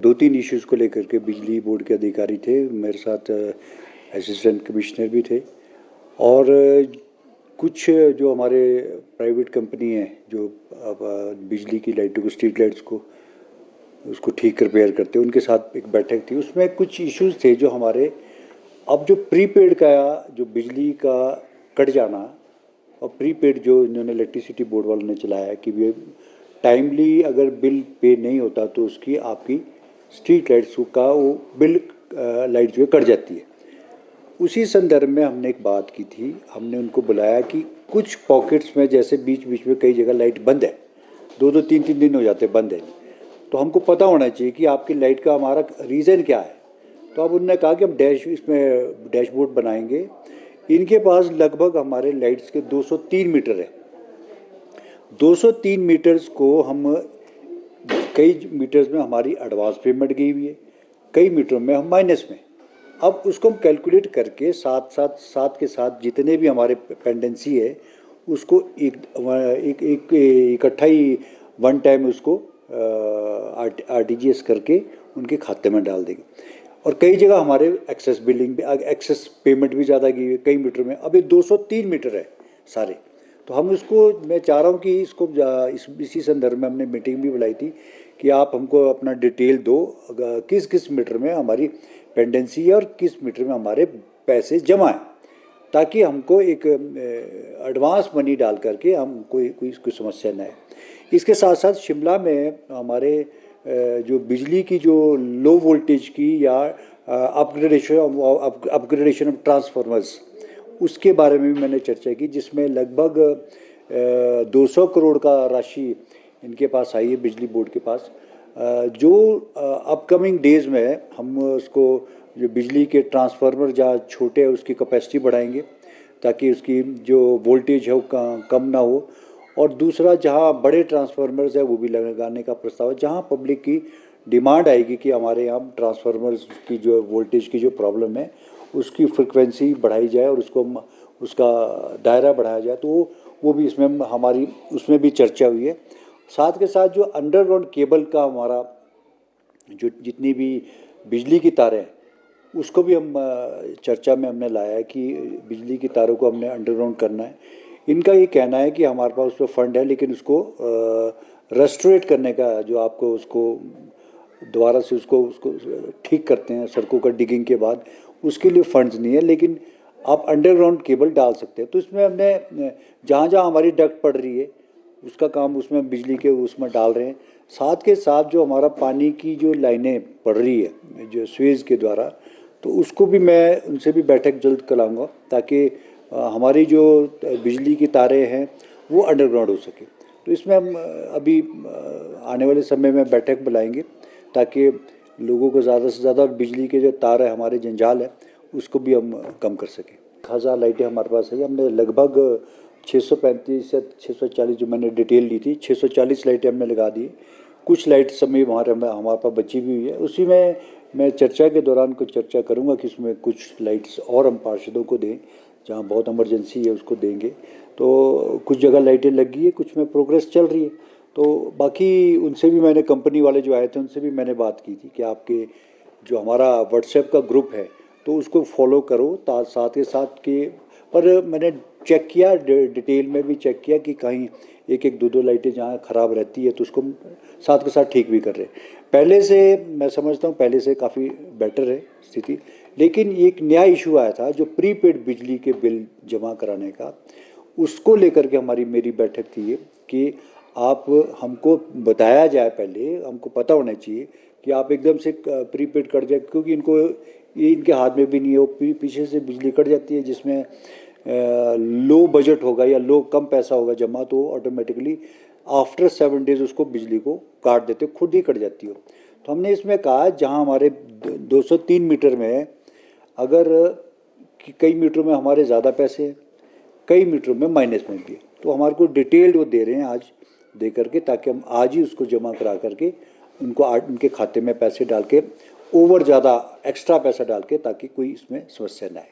2-3 issues को लेकर के बिजली बोर्ड के अधिकारी थे, मेरे साथ असिस्टेंट कमिश्नर भी थे और कुछ जो हमारे प्राइवेट कंपनी है जो अब बिजली की लाइटों को, स्ट्रीट लाइट्स को उसको ठीक रिपेयर करते हैं, उनके साथ एक बैठक थी। उसमें कुछ इश्यूज़ थे जो हमारे अब जो प्रीपेड का जो बिजली का कट जाना और प्रीपेड जो इन्होंने इलेक्ट्रिसिटी बोर्ड वालों ने चलाया कि ये टाइमली अगर बिल पे नहीं होता तो उसकी आपकी स्ट्रीट लाइट्स का वो बिल लाइट जो है कट जाती है। उसी संदर्भ में हमने एक बात की थी, हमने उनको बुलाया कि कुछ पॉकेट्स में जैसे बीच बीच में कई जगह लाइट बंद है, 2-2 3-3 दिन हो जाते बंद है, तो हमको पता होना चाहिए कि आपकी लाइट का हमारा रीज़न क्या है। तो अब उन्होंने कहा कि हम इसमें डैशबोर्ड बनाएंगे। इनके पास लगभग हमारे लाइट्स के 203 मीटर है। 203 मीटर्स को हम कई मीटर्स में हमारी एडवांस पेमेंट गई हुई है, कई मीटरों में हम माइनस में। अब उसको हम कैलकुलेट करके साथ के साथ जितने भी हमारे पेंडेंसी है उसको इकट्ठा ही वन टाइम उसको RTGS करके उनके खाते में डाल देंगे। और कई जगह हमारे एक्सेस बिलिंग भी, एक्सेस पेमेंट भी ज़्यादा की हुई है कई मीटर में। अब ये 203 मीटर है सारे, तो हम उसको, मैं चाह रहा हूँ कि इसको इसी संदर्भ में हमने मीटिंग भी बुलाई थी कि आप हमको अपना डिटेल दो, किस किस मीटर में हमारी पेंडेंसी है और किस मीटर में हमारे पैसे जमा हैं, ताकि हमको एक एडवांस मनी डाल करके हम कोई समस्या न है। इसके साथ साथ शिमला में हमारे जो बिजली की जो लो वोल्टेज की या अपग्रेडेशन ऑफ ट्रांसफार्मर्स, उसके बारे में भी मैंने चर्चा की, जिसमें लगभग 200 करोड़ का राशि इनके पास आई है बिजली बोर्ड के पास, जो अपकमिंग डेज़ में हम उसको जो बिजली के ट्रांसफार्मर जहाँ छोटे हैं उसकी कैपेसिटी बढ़ाएंगे ताकि उसकी जो वोल्टेज है वो कम ना हो। और दूसरा, जहाँ बड़े ट्रांसफार्मर्स है वो भी लगाने का प्रस्ताव है, जहाँ पब्लिक की डिमांड आएगी कि हमारे यहाँ ट्रांसफार्मर्स की जो वोल्टेज की जो प्रॉब्लम है उसकी फ्रिक्वेंसी बढ़ाई जाए और उसका दायरा बढ़ाया जाए, तो वो भी इसमें हमारी उसमें भी चर्चा हुई है। साथ के साथ जो अंडरग्राउंड केबल का हमारा जो जितनी भी बिजली की तारें हैं उसको भी हम चर्चा में हमने लाया है कि बिजली की तारों को हमने अंडरग्राउंड करना है। इनका ये कहना है कि हमारे पास उस पर फंड है, लेकिन उसको रेस्टोरेट करने का, जो आपको उसको दोबारा से उसको ठीक करते हैं सड़कों का डिगिंग के बाद, उसके लिए फंड्स नहीं है, लेकिन आप अंडरग्राउंड केबल डाल सकते हैं। तो इसमें हमने जहाँ जहाँ हमारी डक्ट पड़ रही है उसका काम उसमें बिजली के उसमें डाल रहे हैं। साथ के साथ जो हमारा पानी की जो लाइनें पड़ रही है जो स्वेज के द्वारा, तो उसको भी मैं उनसे भी बैठक जल्द कराऊंगा ताकि हमारी जो बिजली की तारें हैं वो अंडरग्राउंड हो सके। तो इसमें हम अभी आने वाले समय में बैठक बुलाएंगे ताकि लोगों को ज़्यादा से ज़्यादा बिजली के जो तार है, हमारे जंजाल है, उसको भी हम कम कर सकें। 1000 लाइटें हमारे पास है, हमने लगभग 635 या 640 जो मैंने डिटेल ली थी, 640 लाइटें हमने लगा दी। कुछ लाइट समय हमारे पास बची भी हुई है, उसी में मैं चर्चा के दौरान कुछ चर्चा करूंगा कि उसमें कुछ लाइट्स और हम पार्षदों को दें, जहां बहुत इमरजेंसी है उसको देंगे। तो कुछ जगह लाइटें लग गई है, कुछ में प्रोग्रेस चल रही है। तो बाकी उनसे भी मैंने, कंपनी वाले जो आए थे उनसे भी मैंने बात की थी कि आपके जो हमारा व्हाट्सएप का ग्रुप है तो उसको फॉलो करो, साथ के साथ के, पर मैंने चेक किया, डिटेल में भी चेक किया कि कहीं एक 2 लाइटें जहाँ ख़राब रहती है तो उसको साथ के साथ ठीक भी कर रहे हैं। पहले से मैं समझता हूँ पहले से काफ़ी बेटर है स्थिति, लेकिन एक नया इशू आया था जो प्रीपेड बिजली के बिल जमा कराने का, उसको लेकर के मेरी बैठक थी कि आप हमको बताया जाए, पहले हमको पता होना चाहिए कि आप एकदम से प्रीपेड कट जाए, क्योंकि ये इनके हाथ में भी नहीं है। वो पीछे से बिजली कट जाती है जिसमें लो बजट होगा या कम पैसा होगा जमा, तो ऑटोमेटिकली आफ्टर 7 डेज उसको बिजली को काट देते, खुद ही कट जाती हो। तो हमने इसमें कहा जहाँ हमारे 203 मीटर में अगर कई मीटरों में हमारे ज़्यादा पैसे हैं, कई मीटरों में माइनस में भी है, तो हमारे को डिटेल्ड वो दे रहे हैं आज दे करके, ताकि हम आज ही उसको जमा करा करके उनके खाते में पैसे डाल के, ओवर ज़्यादा एक्स्ट्रा पैसा डाल के, ताकि कोई इसमें समस्या ना आए।